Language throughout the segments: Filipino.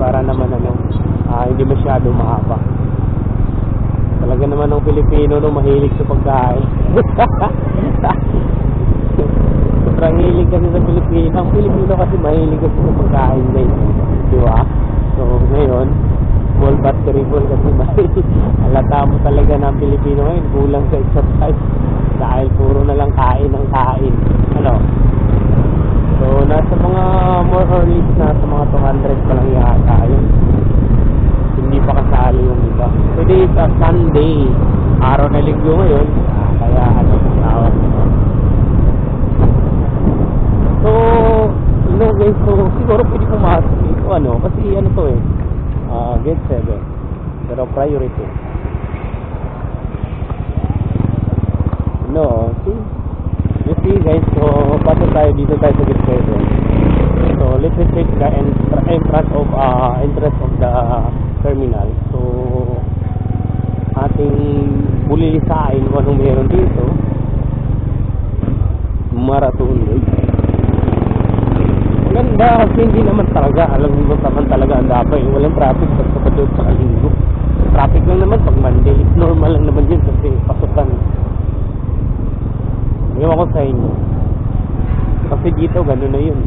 para naman hindi masyado mahaba. Talaga naman ng Pilipino mahilig sa pagkain. Sobrang hilig kasi sa Pilipino. Ang Pilipino kasi mahilig kasi sa pagkain, guys. Di ba? So ngayon, small but terrible kasi mahilig. Halata mo talaga ng Pilipino ngayon, kulang sa exercise. Dahil puro na lang kain ng kain. Ano? So nasa mga more or less nasa mga 200 pa lang yata yun. Hindi pa kasali yung iba. Today is a Sunday, araw na linggo ngayon, kaya tawag. So guys, so siguro pwede pumasok ito kasi to gate 7, pero priority. See? You see guys, so pasok tayo dito tayo sa gate 7. So let's check the entrance of the terminal. So ating bulilisain kung anong meron dito. Marathon guys. Ganda kasi hindi naman talaga, alam mo naman talaga ang dapat walang traffic pag Sabado sa Linggo. Traffic lang naman pag Monday. It's normal lang naman yun kasi pasukan. Ewan ko sa inyo, kasi dito gano'n na yun.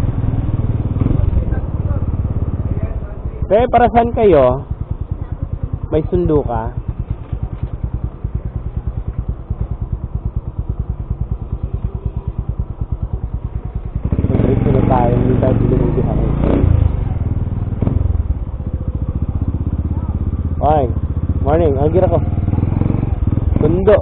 Pero para saan kayo? May sundo ka? Dito na tayo, hindi tayo binubihan. Ay, morning, ang gira ko. Sundo.